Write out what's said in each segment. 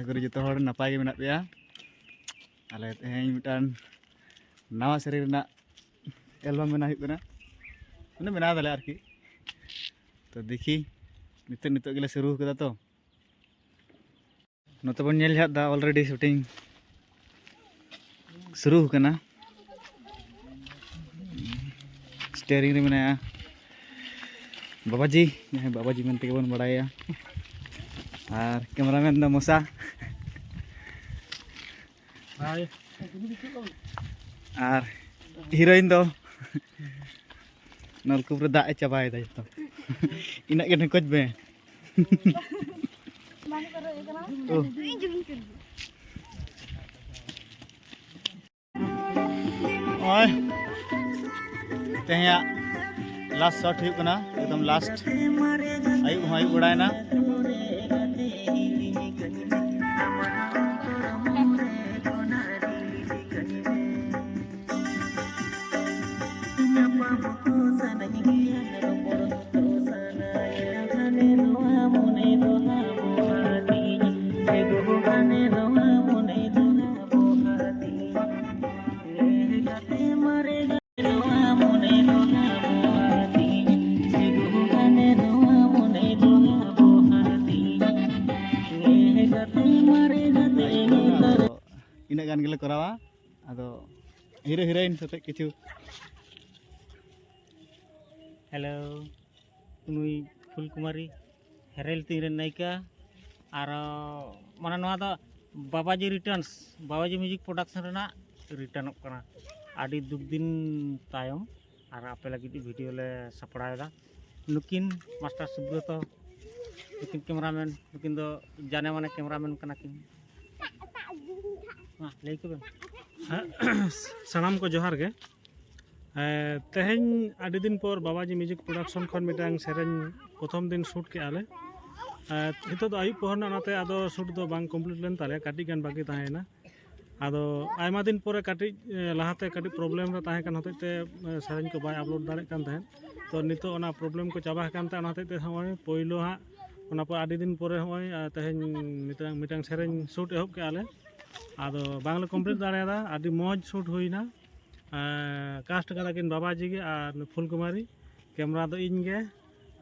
आशा करी जो हर नपाय मेना पे आले तेहें मिटान नवा सेरी रेना एल्बम बना मैंने बना दाले आरकी तो देखी नित नित गेले शुरू कदा तो नोते बन नेल दा ऑलरेडी शूटिंग शुरू कना स्टेरिंग रे मेना बाबाजी बाबाजी मनते के बन बड़ाया और कैमरामैन दा मोसा हाय और हीरोइन दो नलकूप रे दाग चाबाय दा तो इना के नकोज बे ओय तेया लास्ट शॉट हुई कना एकदम लास्ट आई उड़ायना ina gan gele korawa ado hero heroin sate kichu hello नुई फुलकुमारी हेरेल तीन नायिका और माने नवा दा बाबाजी रिटर्न्स बाबाजी म्यूजिक प्रोडक्शन रेना रिटर्न कना आदि दुख दिन तायम और आपे लगी वीडियो ले सपड़ायदा नुकिन मास्टर सुब्रतो नुकिन कैमरामैन नुकिन दो जाने माने कैमरामैन कना किन लई को सानाम को जोहार गे तेहेन आदि दिन पर बाबाजी म्यूजिक प्रोडक्शन खन मिटांग सेरेन प्रथम दिन शूट के आले हितो दो आयु पहर नाते आदो शूट दो बांग कंप्लीट लेन ताले काटी गान बाकी ताहेना आदो आयमा दिन पर काटी लाहाते काटी प्रॉब्लम रे ताहे कान होते सेरेन को बाय अपलोड दाड़े कान ताहेन तो नितो ओना प्रॉब्लम को चाबा कान ता ओना होते होय पहिलो हा ओना पर आदि दिन पर होय तेहेन मिटांग सेरेन शूट एहब के आले आदो बांगले कंप्लीट दाड़ेदा आदि मौज शूट होइना कास्ट कदा किन बाबाजी गे और फुलकुमारी कैमरा दो इन गे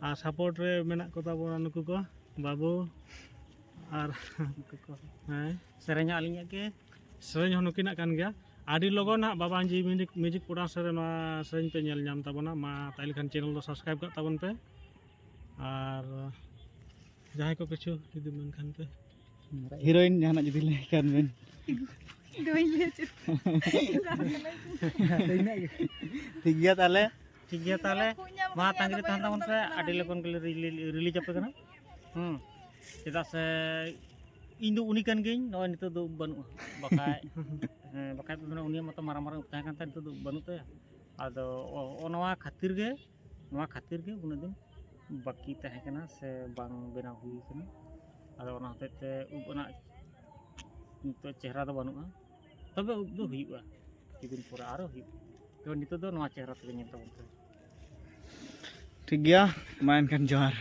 और सपोर्ट रे मेना को ताबोना नुकु को बाबू और सेरेन्या आलिया के सेरेन हो नुकिना कान गया आदि लगन हा बाबाजी म्यूजिक प्रोडक्शन रे नवा सेरेन पे नेल नाम ताबोना मा ताइल खान चैनल दो सब्सक्राइब कर ताबन पे और जहां को किछु जुदी मन खान पे हीरोइन जहाना जुदी ले kan men ठीक गया ताले मा तांगरी तहन ताबन पे आदि लगन के रिलीज आपे कना चेदा से इन दो उनी कान गेन नय नितो दो बनु बकाय बकाय तो उनी मत मारा मारा ताहे कान नितो दो बनु तो आदो ओनवा खातिर गे उन दिन बाकी ताहे कना से बांग बेना हुई कना आदो ओना होते उबना तो चेहरा दो बनुआ तबे उब दो हुईआ दिन पर आरो हुई तो नितो दो नवा चेहरा तबे नेल ताबन ठीक गया माइन kan johar